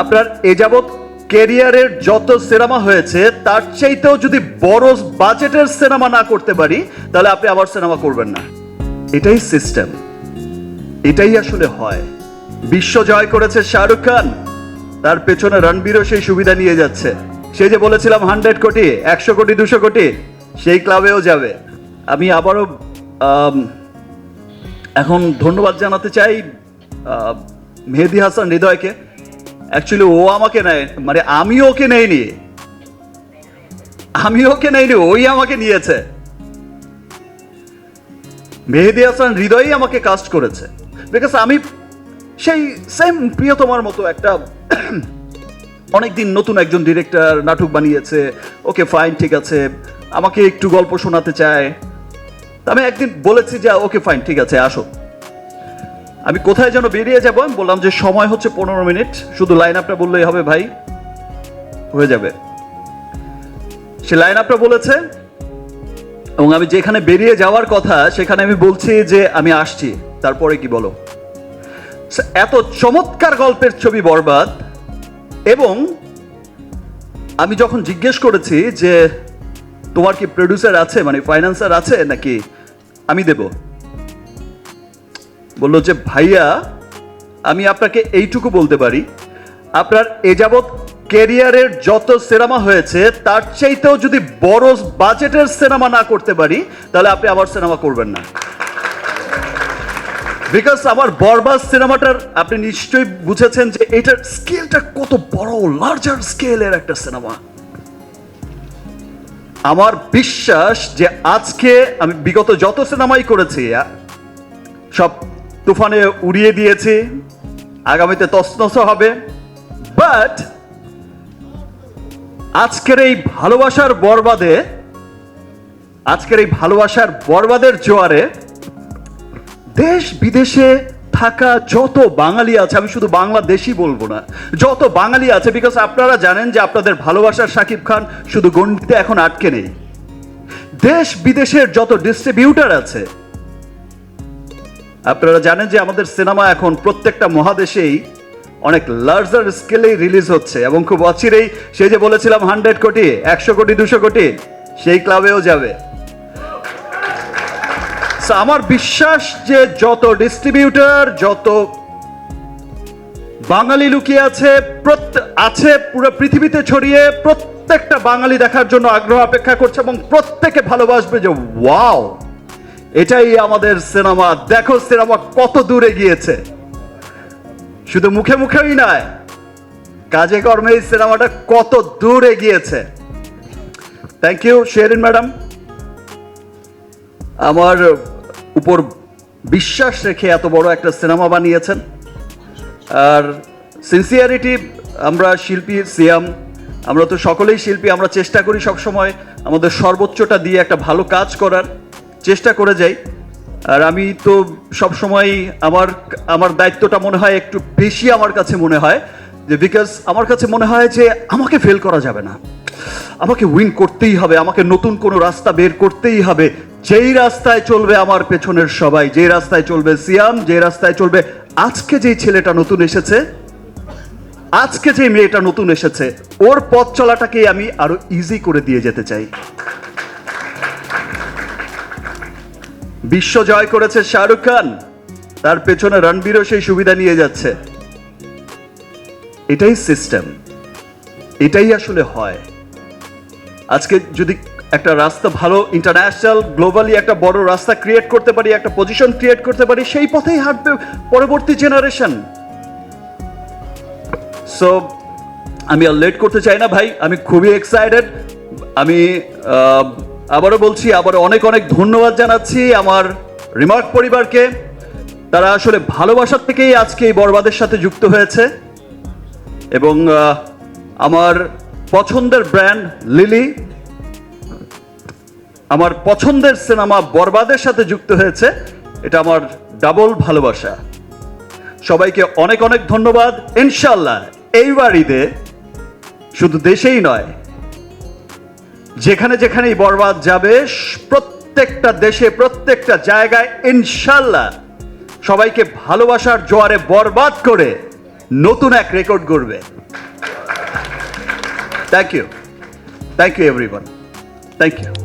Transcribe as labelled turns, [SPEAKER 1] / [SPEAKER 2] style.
[SPEAKER 1] আপনার এ যাবৎ ক্যারিয়ারের যত সিনেমা হয়েছে তার চাইতেও যদি বড় বাজেটের সিনেমা না করতে পারি তাহলে আপনি আবার সিনেমা করবেন না। এটাই সিস্টেম, এটাই আসলে হয়। বিশ্ব জয় করেছে শাহরুখ খান, তার পেছনে রণবীরও সেই সুবিধা নিয়ে যাচ্ছে। সে যে বলেছিলাম 100 কোটি, 100 কোটি, 200 কোটি, সেই ক্লাবেও যাবে। আমি আবারও এখন ধন্যবাদ জানাতে চাই মেহেদী হাসান হৃদয়কে। অ্যাকচুয়ালি ও আমাকে নেয়, মানে আমি ওকে নেইনি, ওই আমাকে নিয়েছে। মেহেদী হাসান হৃদয়ই আমাকে কাস্ট করেছে, বিকজ আমি সেই সেম প্রিয়তমার মতো একটা অনেকদিন নতুন একজন ডিরেক্টর নাটক বানিয়েছে, ওকে ফাইন, ঠিক আছে, আমাকে একটু গল্প শোনাতে চায়। আমি একদিন বলেছি যে ওকে ফাইন, ঠিক আছে, আসো। আমি কোথায় যেন বেরিয়ে যাবো, আমি বললাম যে সময় হচ্ছে 15 মিনিট, শুধু লাইন আপটা বললেই হবে ভাই, হয়ে যাবে। সে লাইন আপটা বলেছে এবং আমি যেখানে বেরিয়ে যাওয়ার কথা সেখানে আমি বলছি যে আমি আসছি, তারপরে কি বলো। এত চমৎকার গল্পের ছবি বরবাদ। এবং আমি যখন জিজ্ঞেস করেছি যে তোমার কি প্রডিউসার আছে, মানে ফাইন্যান্সার আছে নাকি আমি দেব, বললো যে ভাইয়া আমি আপনাকে এইটুকু বলতে পারি, আপনার এ যাবৎ ক্যারিয়ারের যত সিনেমা হয়েছে তার চাইতেও যদি বড় বাজেটের সিনেমা না করতে পারি তাহলে আপনি আবার সিনেমা করবেন না। বিকজ আমার বরবাদ সিনেমাটার আপনি নিশ্চয়ই বুঝেছেন যে এটার স্কেলটা কত বড়, লার্জার স্কেলের একটা সিনেমা। আমার বিশ্বাস যে আজকে আমি বিগত যত সিনেমাই করেছি সব তুফানে উড়িয়ে দিয়েছি, আগামীতে তছনছ হবে, বাট আজকের এই ভালোবাসার বরবাদের জোয়ারে দেশ বিদেশে থাকা যত বাঙালি আছে, আমি শুধু বাংলাদেশি বলবো না, যত বাঙালি আছে, বিকজ আপনারা জানেন যে আপনাদের ভালোবাসার শাকিব খান শুধু গণ্ডিতে এখন আটকে নেই। দেশ বিদেশের যত ডিস্ট্রিবিউটার আছে, আপনারা জানেন যে আমাদের সিনেমা এখন প্রত্যেকটা মহাদেশেই অনেক লার্জার স্কেলেই রিলিজ হচ্ছে এবং খুব অচিরেই সে যে বলেছিলাম 100 কোটি, 100 কোটি, 200 কোটি, সেই ক্লাবেও যাবে। আমার বিশ্বাস যে যত ডিস্ট্রিবিউটর, যত বাঙালি লুকিয়ে আছে পুরো পৃথিবীতে ছড়িয়ে, প্রত্যেকটা বাঙালি দেখার জন্য আগ্রহ অপেক্ষা করছে এবং প্রত্যেকে ভালোবাসবে যে ওয়াও, এটাই আমাদের সিনেমা, দেখো সিনেমা কত দূরে গিয়েছে। শুধু মুখে মুখেই নয়, কাজে কর্মে এই সিনেমাটা কত দূরে গিয়েছে। থ্যাংক ইউ শেরিন ম্যাডাম, আমার উপর বিশ্বাস রেখে এত বড় একটা সিনেমা বানিয়েছেন। আর সিনসিয়ারিটি, আমরা শিল্পী, সিয়াম, আমরা তো সকলেই শিল্পী, আমরা চেষ্টা করি সবসময় আমাদের সর্বোচ্চটা দিয়ে একটা ভালো কাজ করার চেষ্টা করে যাই। আর আমি তো সবসময় আমার দায়িত্বটা মনে হয় একটু বেশি, আমার কাছে মনে হয় যে, বিকজ আমার কাছে মনে হয় যে আমাকে ফেল করা যাবে না, আমাকে উইন করতেই হবে, আমাকে নতুন কোনো রাস্তা বের করতেই হবে। যেই রাস্তায় চলবে আমার পেছনের সবাই, যে রাস্তায় চলবে সিয়াম, যে রাস্তায় চলবে আজকে যেই ছেলেটা নতুন এসেছে, আজকে যে মেয়েটা নতুন এসেছে, ওর পথ চলাটাকে আমি আরো ইজি করে দিয়ে যেতে চাই। বিশ্ব জয় করেছে শাহরুখ খান, তার পেছনে রণবীরও সেই সুবিধা নিয়ে যাচ্ছে। এটাই সিস্টেম, এটাই আসলে হয়। আজকে যদি একটা রাস্তা ভালো, ইন্টারন্যাশনাল, গ্লোবালি একটা বড় রাস্তা ক্রিয়েট করতে পারি, একটা পজিশন ক্রিয়েট করতে পারি, সেই পথেই হাঁটবে পরবর্তী জেনারেশন। সো আমি আর লেট করতে চাই না ভাই, আমি খুবই এক্সাইটেড। আমি আবারও বলছি, আবার অনেক অনেক ধন্যবাদ জানাচ্ছি আমার রিমার্ক পরিবারকে। তারা আসলে ভালোবাসার থেকেই আজকে এই বরবাদের সাথে যুক্ত হয়েছে এবং আমার পছন্দের ব্র্যান্ড লিলি, আমার পছন্দের সিনেমা বরবাদের সাথে যুক্ত হয়েছে, এটা আমার ডাবল ভালোবাসা। সবাইকে অনেক অনেক ধন্যবাদ। ইনশাআল্লাহ এইবার ঈদে শুধু দেশেই নয়, যেখানে যেখানেই বরবাদ যাবে, প্রত্যেকটা দেশে, প্রত্যেকটা জায়গায় ইনশাআল্লাহ সবাইকে ভালোবাসার জোয়ারে বরবাদ করে নতুন এক রেকর্ড গড়বে। Thank you everyone, thank you.